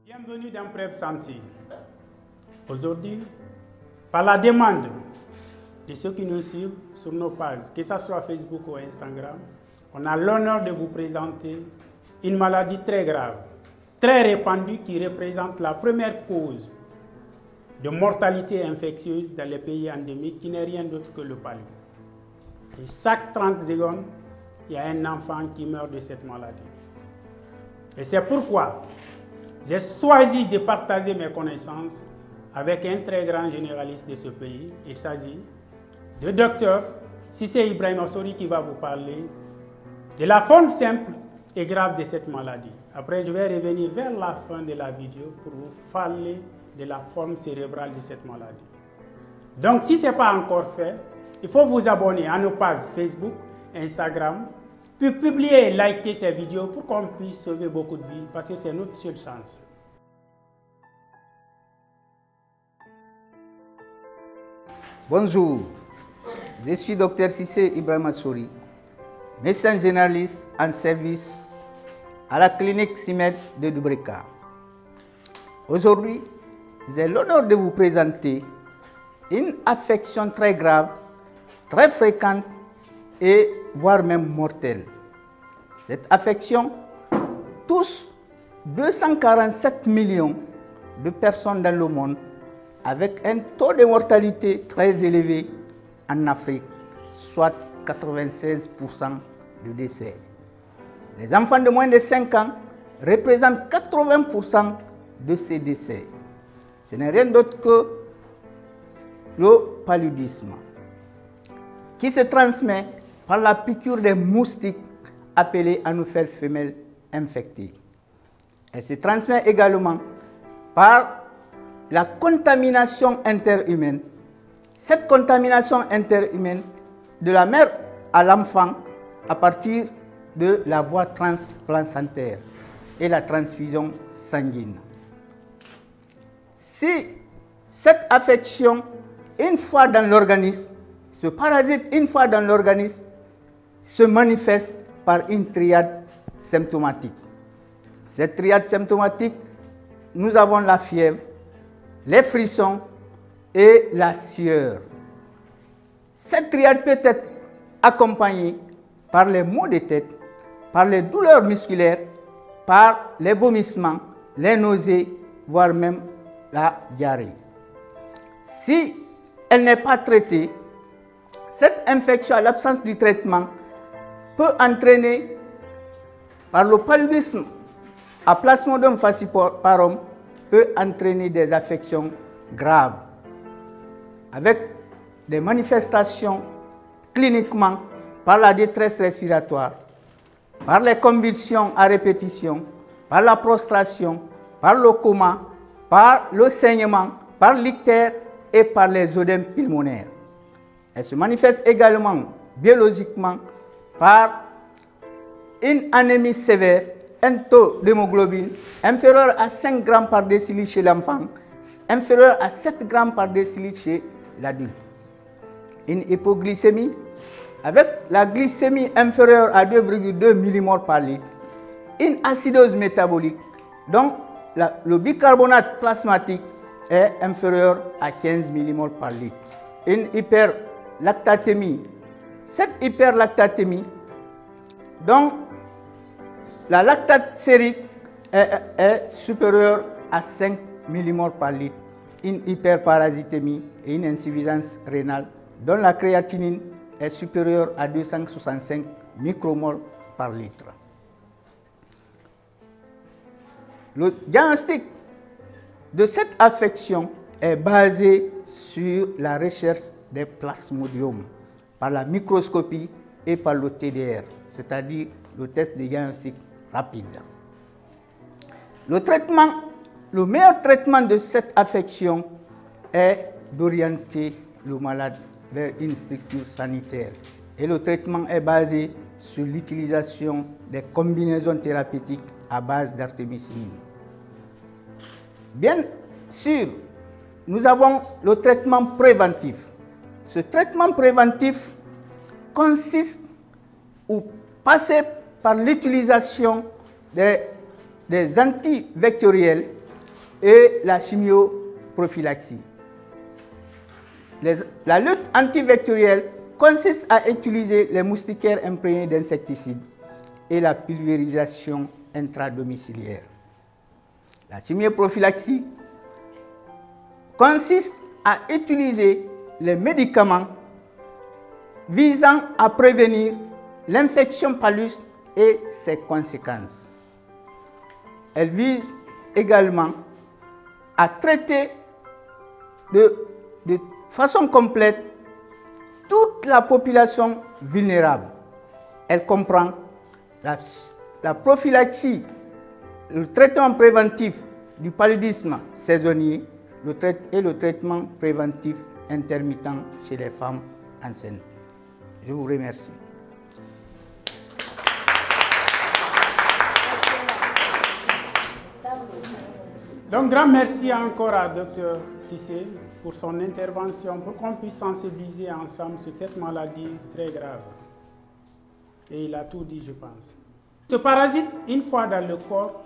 Bienvenue dans Preuve Santé. Aujourd'hui, par la demande de ceux qui nous suivent sur nos pages, que ce soit Facebook ou Instagram, on a l'honneur de vous présenter une maladie très grave, très répandue, qui représente la première cause de mortalité infectieuse dans les pays endémiques, qui n'est rien d'autre que le palu. Et chaque 30 secondes, il y a un enfant qui meurt de cette maladie. Et c'est pourquoi j'ai choisi de partager mes connaissances avec un très grand généraliste de ce pays. Il s'agit du docteur Cissé Ibrahima Sori, qui va vous parler de la forme simple et grave de cette maladie. Après, je vais revenir vers la fin de la vidéo pour vous parler de la forme cérébrale de cette maladie. Donc, si ce n'est pas encore fait, il faut vous abonner à nos pages Facebook, Instagram, puis publier et liker ces vidéos pour qu'on puisse sauver beaucoup de vies, parce que c'est notre seule chance. Bonjour, je suis Dr Cissé Ibrahima Sori, médecin généraliste en service à la clinique CIMED de Dubreka. Aujourd'hui, j'ai l'honneur de vous présenter une affection très grave, très fréquente et voire même mortelle. Cette affection touche 247 millions de personnes dans le monde, avec un taux de mortalité très élevé en Afrique, soit 96% de décès. Les enfants de moins de 5 ans représentent 80% de ces décès. Ce n'est rien d'autre que le paludisme, qui se transmet par la piqûre des moustiques appelés anophèles femelles infectées. Elle se transmet également par la contamination interhumaine. Cette contamination interhumaine de la mère à l'enfant à partir de la voie transplacentaire et la transfusion sanguine. Si cette affection, une fois dans l'organisme, ce parasite, une fois dans l'organisme, se manifeste par une triade symptomatique. Cette triade symptomatique, nous avons la fièvre, les frissons et la sueur. Cette triade peut être accompagnée par les maux de tête, par les douleurs musculaires, par les vomissements, les nausées, voire même la diarrhée. Si elle n'est pas traitée, cette infection, à l'absence du traitement, peut entraîner, par le paludisme à Plasmodium falciparum, peut entraîner des affections graves, avec des manifestations cliniquement par la détresse respiratoire, par les convulsions à répétition, par la prostration, par le coma, par le saignement, par l'ictère et par les œdèmes pulmonaires. Elle se manifeste également biologiquement par une anémie sévère, un taux d'hémoglobine inférieur à 5 grammes par décilitre chez l'enfant, inférieur à 7 grammes par décilitre chez l'adulte. Une hypoglycémie avec la glycémie inférieure à 2,2 mmol par litre, une acidose métabolique, donc le bicarbonate plasmatique est inférieur à 15 mmol par litre, une hyperlactatémie. Cette hyperlactatémie, donc la lactate sérique est supérieure à 5 mmol par litre, une hyperparasitémie et une insuffisance rénale dont la créatinine est supérieure à 265 micromoles par litre. Le diagnostic de cette affection est basé sur la recherche des plasmodiums par la microscopie et par le TDR, c'est-à-dire le test de diagnostic rapide. Le meilleur traitement de cette affection est d'orienter le malade vers une structure sanitaire. Et le traitement est basé sur l'utilisation des combinaisons thérapeutiques à base d'artémisinine. Bien sûr, nous avons le traitement préventif. Ce traitement préventif consiste ou passer par l'utilisation des antivectoriels et la chimioprophylaxie. La lutte antivectorielle consiste à utiliser les moustiquaires imprégnés d'insecticides et la pulvérisation intradomiciliaire. La chimioprophylaxie consiste à utiliser les médicaments visant à prévenir l'infection palus et ses conséquences. Elle vise également à traiter de façon complète toute la population vulnérable. Elle comprend la prophylaxie, le traitement préventif du paludisme saisonnier et le traitement préventif intermittent chez les femmes enceintes. Je vous remercie. Donc, grand merci encore à Dr Cissé pour son intervention, pour qu'on puisse sensibiliser ensemble sur cette maladie très grave. Et il a tout dit, je pense. Ce parasite, une fois dans le corps,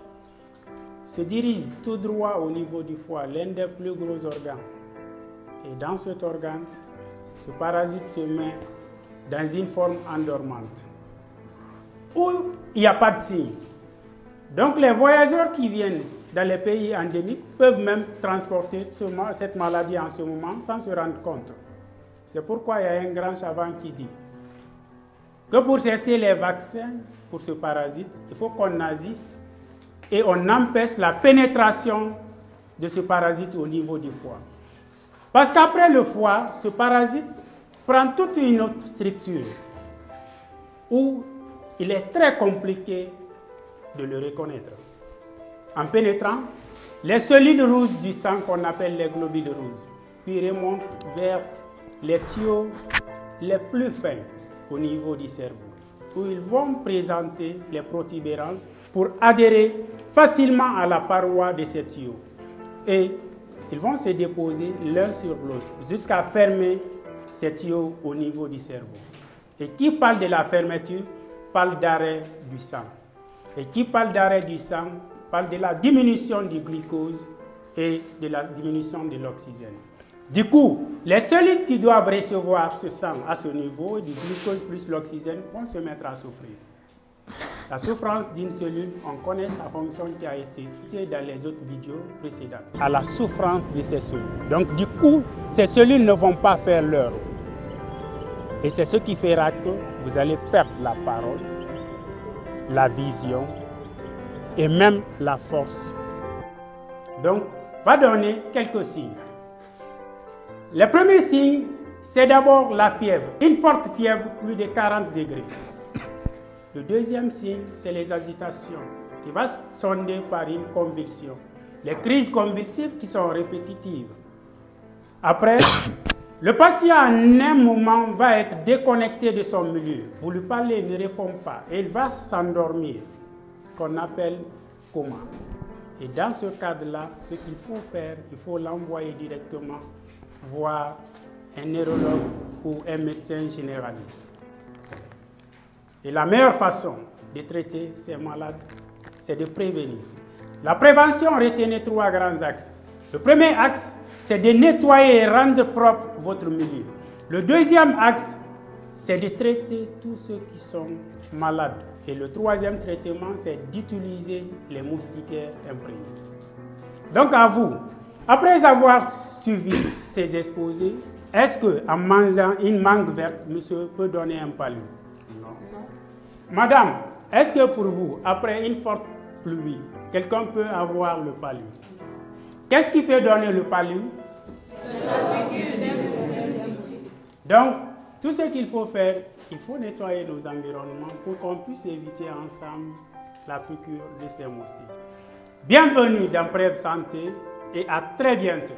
se dirige tout droit au niveau du foie, l'un des plus gros organes. Et dans cet organe, ce parasite se met dans une forme endormante, où il n'y a pas de signe. Donc les voyageurs qui viennent dans les pays endémiques peuvent même transporter cette maladie en ce moment sans se rendre compte. C'est pourquoi il y a un grand savant qui dit que pour cesser les vaccins pour ce parasite, il faut qu'on agisse et on empêche la pénétration de ce parasite au niveau du foie. Parce qu'après le foie, ce parasite prend toute une autre structure où il est très compliqué de le reconnaître. En pénétrant, les cellules rouges du sang qu'on appelle les globules rouges, puis remontent vers les tuyaux les plus fins au niveau du cerveau, où ils vont présenter les protubérances pour adhérer facilement à la paroi de ces tuyaux. Et ils vont se déposer l'un sur l'autre jusqu'à fermer ces tuyaux au niveau du cerveau. Et qui parle de la fermeture parle d'arrêt du sang. Et qui parle d'arrêt du sang parle de la diminution du glucose et de la diminution de l'oxygène. Du coup, les cellules qui doivent recevoir ce sang à ce niveau, du glucose plus l'oxygène, vont se mettre à souffrir. La souffrance d'une cellule, on connaît sa fonction qui a été citée dans les autres vidéos précédentes. À la souffrance de ces cellules. Donc du coup, ces cellules ne vont pas faire leur rôle. Et c'est ce qui fera que vous allez perdre la parole, la vision et même la force. Donc, va donner quelques signes. Le premier signe, c'est d'abord la fièvre. Une forte fièvre, plus de 40 degrés. Le deuxième signe, c'est les agitations, qui va se sonder par une convulsion. Les crises convulsives qui sont répétitives. Après, le patient en un moment va être déconnecté de son milieu. Vous lui parlez, il ne répond pas. Et il va s'endormir, qu'on appelle coma. Et dans ce cadre-là, ce qu'il faut faire, il faut l'envoyer directement voir un neurologue ou un médecin généraliste. Et la meilleure façon de traiter ces malades, c'est de prévenir. La prévention retenait 3 grands axes. Le premier axe, c'est de nettoyer et rendre propre votre milieu. Le deuxième axe, c'est de traiter tous ceux qui sont malades. Et le troisième traitement, c'est d'utiliser les moustiquaires imprégnés. Donc à vous, après avoir suivi ces exposés, est-ce qu'en mangeant une mangue verte, monsieur peut donner un palu? Non. Madame, est-ce que pour vous, après une forte pluie, quelqu'un peut avoir le palu? Qu'est-ce qui peut donner le palu? Donc, tout ce qu'il faut faire, il faut nettoyer nos environnements pour qu'on puisse éviter ensemble la piqûre de ces moustiques. Bienvenue dans Preuve Santé et à très bientôt.